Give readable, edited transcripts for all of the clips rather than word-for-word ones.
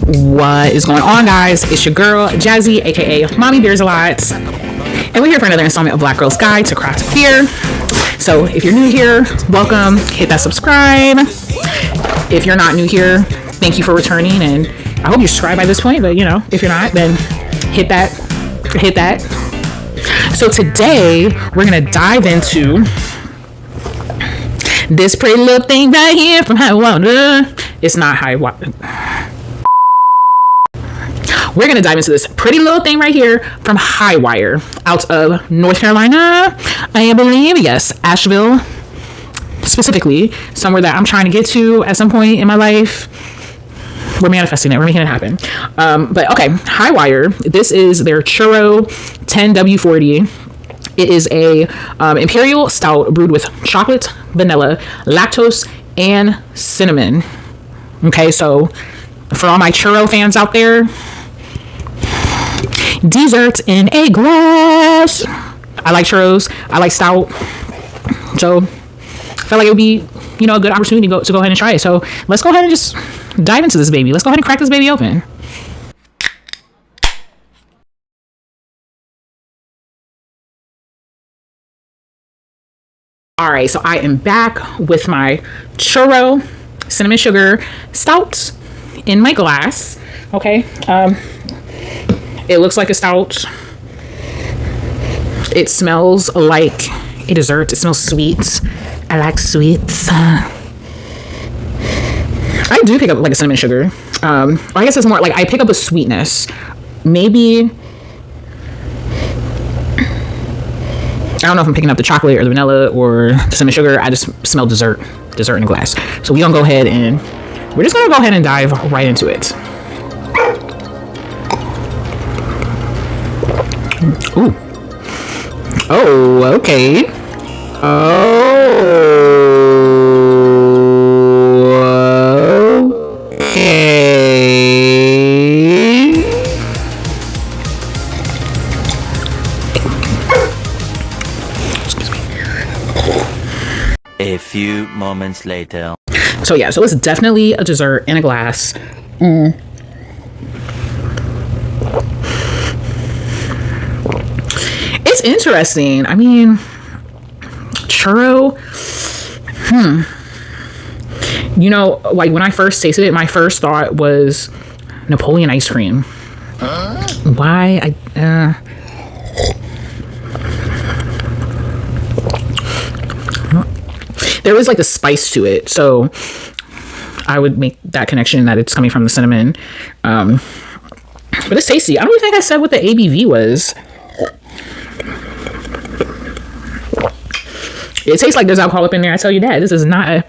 What is going on, guys? It's your girl Jazzy, aka Mommy Bears a Lot, and we're here for another installment of Black Girl's Guide to Craft Fear. So if you're new here, welcome. Hit that subscribe. If you're not new here, thank you for returning, and I hope you're subscribed by this point. But if you're not, then hit that. So today we're gonna dive into this pretty little thing right here from High Water. It's not High Water. We're going to dive into this pretty little thing right here from Highwire out of North Carolina. I believe, yes, Asheville, specifically, somewhere that I'm trying to get to at some point in my life. We're manifesting it. We're making it happen. But okay, Highwire, this is their Churro 10W40. It is a imperial stout brewed with chocolate, vanilla, lactose, and cinnamon. Okay, so for all my churro fans out there, dessert in a glass. I like churros. I like stout. So I felt like it would be, a good opportunity to go ahead and try it. So let's go ahead and just dive into this baby. Let's go ahead and crack this baby open. All right, so I am back with my churro cinnamon sugar stout in my glass. Okay. It looks like a stout. It smells like a dessert. It smells sweet. I like sweets. I do pick up like a cinnamon sugar. I guess it's more like I pick up a sweetness. Maybe, I don't know if I'm picking up the chocolate or the vanilla or the cinnamon sugar. I just smell dessert in a glass. So we're just gonna go ahead and dive right into it. Ooh. Oh, okay. Okay. Excuse me. A few moments later. So it's definitely a dessert in a glass. It's interesting. I mean, churro. Like when I first tasted it, my first thought was Napoleon ice cream. Why? There was like a spice to it, so I would make that connection that it's coming from the cinnamon. But it's tasty. I don't even think I said what the ABV was. It tastes like there's alcohol up in there. I tell you that. This is not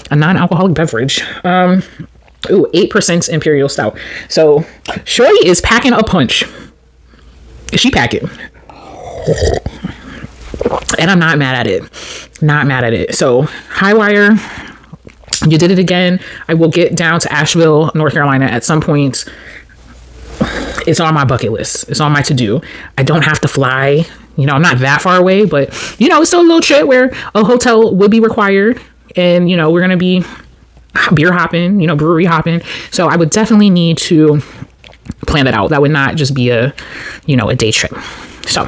a non-alcoholic beverage. 8% imperial stout. So Shorty is packing a punch. She packing. And I'm not mad at it. Not mad at it. So Highwire, you did it again. I will get down to Asheville, North Carolina at some point. It's on my bucket list. It's on my to-do. I don't have to fly. I'm not that far away, but it's still a little trip where a hotel would be required, and we're gonna be beer hopping, brewery hopping. So I would definitely need to plan that out. That would not just be a day trip. So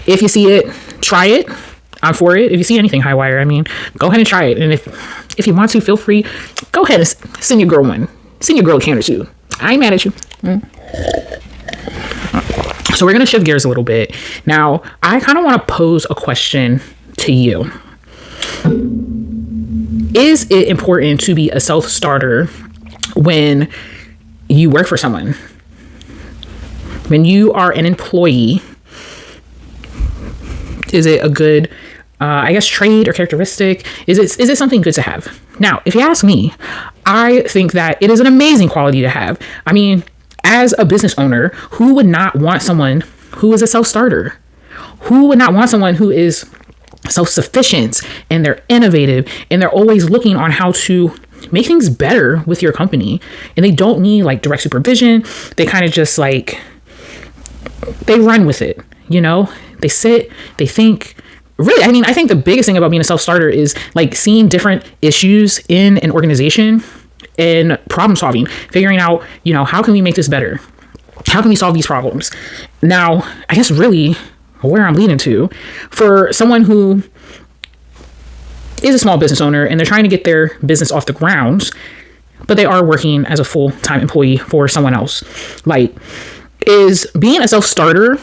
if you see it, try it. I'm for it. If you see anything Highwire, go ahead and try it. And if you want to, feel free. Go ahead and send your girl one. Send your girl a can or two. I ain't mad at you. So we're going to shift gears a little bit. Now, I kind of want to pose a question to you. Is it important to be a self-starter when you work for someone? When you are an employee, is it a good, trait or characteristic? Is it something good to have? Now, if you ask me, I think that it is an amazing quality to have. As a business owner, who would not want someone who is a self-starter? Who would not want someone who is self-sufficient and they're innovative and they're always looking on how to make things better with your company, and they don't need like direct supervision? They kind of just like, they run with it, they sit, they think. Really, I think the biggest thing about being a self-starter is like seeing different issues in an organization and problem solving, figuring out, how can we make this better? How can we solve these problems? Now, I guess really where I'm leading to, for someone who is a small business owner and they're trying to get their business off the ground, but they are working as a full-time employee for someone else, like, is being a self-starter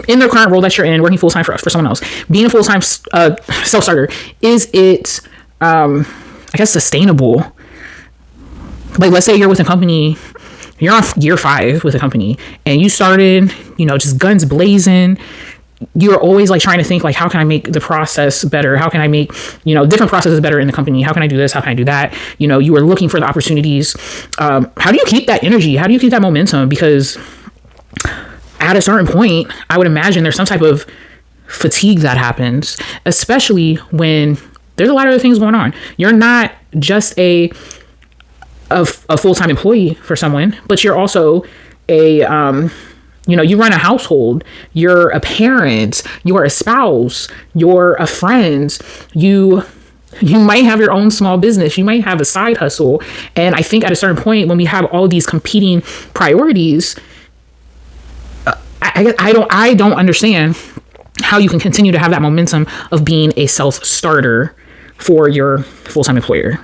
in the current role that you're in, working full-time for someone else, being a full-time self-starter, is it, I guess, sustainable? Like, let's say you're with a company, you're on year 5 with a company, and you started, just guns blazing. You're always like trying to think, like, how can I make the process better? How can I make, different processes better in the company? How can I do this? How can I do that? You were looking for the opportunities. How do you keep that energy? How do you keep that momentum? Because at a certain point, I would imagine there's some type of fatigue that happens, especially when there's a lot of other things going on. You're not just a full-time employee for someone, but you're also you run a household, you're a parent, you're a spouse, you're a friend, you might have your own small business, you might have a side hustle. And I think at a certain point, when we have all these competing priorities, I don't understand how you can continue to have that momentum of being a self-starter for your full-time employer.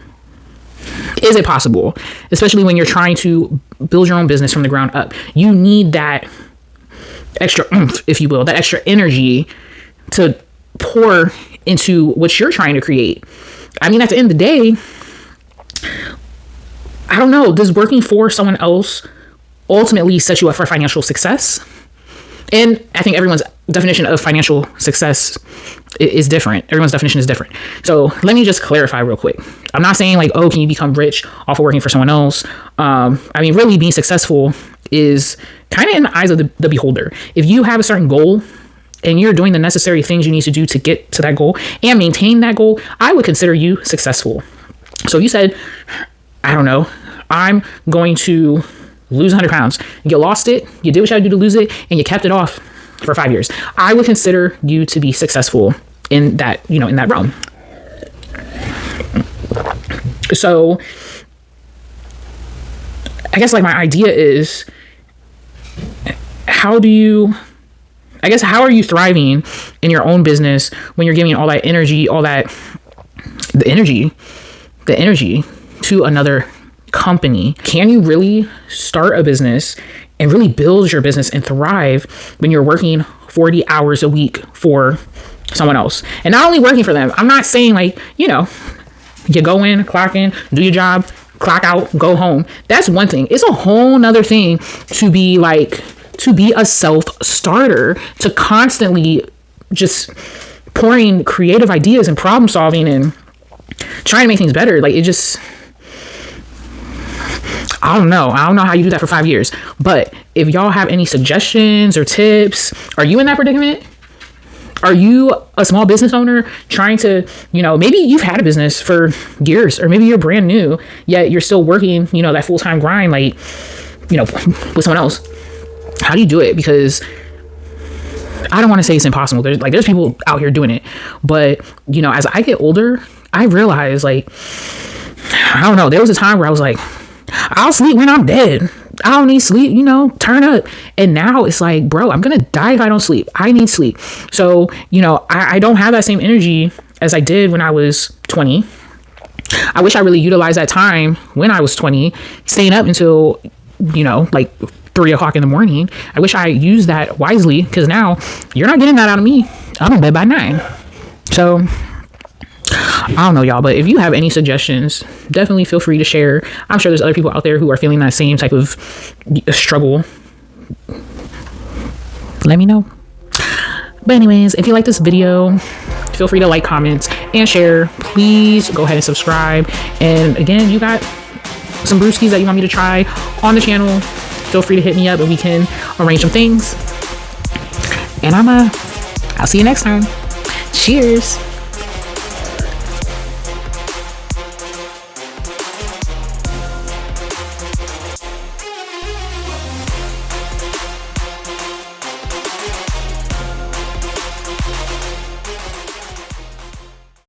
Is it possible? Especially when you're trying to build your own business from the ground up. You need that extra oomph, if you will, that extra energy to pour into what you're trying to create. I mean, at the end of the day, I don't know, does working for someone else ultimately set you up for financial success? And I think everyone's definition of financial success is different. Everyone's definition is different. So let me just clarify real quick. I'm not saying like, oh, can you become rich off of working for someone else? I mean, really being successful is kind of in the eyes of the beholder. If you have a certain goal and you're doing the necessary things you need to do to get to that goal and maintain that goal, I would consider you successful. So if you said, I don't know, I'm going to lose 100 pounds. You lost it, you did what you had to do to lose it, and you kept it off for 5 years. I would consider you to be successful in that, in that realm. So I guess like my idea is, how are you thriving in your own business when you're giving all that energy, the energy to another company? Can you really start a business and really build your business and thrive when you're working 40 hours a week for someone else? And not only working for them, I'm not saying like, you go in, clock in, do your job, clock out, go home. That's one thing. It's a whole nother thing to be a self-starter, to constantly just pouring creative ideas and problem solving and trying to make things better. Like, it just, I don't know how you do that for 5 years. But if y'all have any suggestions or tips, are you in that predicament? Are you a small business owner trying to, maybe you've had a business for years, or maybe you're brand new, yet you're still working, that full-time grind, like, with someone else. How do you do it? Because I don't want to say it's impossible. There's people out here doing it. But, as I get older, I realize, like, I don't know, there was a time where I was like, I'll sleep when I'm dead. I don't need sleep, turn up. And now it's like, bro, I'm going to die if I don't sleep. I need sleep. So, I don't have that same energy as I did when I was 20. I wish I really utilized that time when I was 20, staying up until, like 3 o'clock in the morning. I wish I used that wisely, because now you're not getting that out of me. I'm in bed by 9. So I don't know, y'all, but if you have any suggestions, definitely feel free to share. I'm sure there's other people out there who are feeling that same type of struggle. Let me know. But anyways, if you like this video, feel free to like, comment, and share. Please go ahead and subscribe. And again, you got some brewskis that you want me to try on the channel, feel free to hit me up and we can arrange some things. And I'll see you next time. Cheers.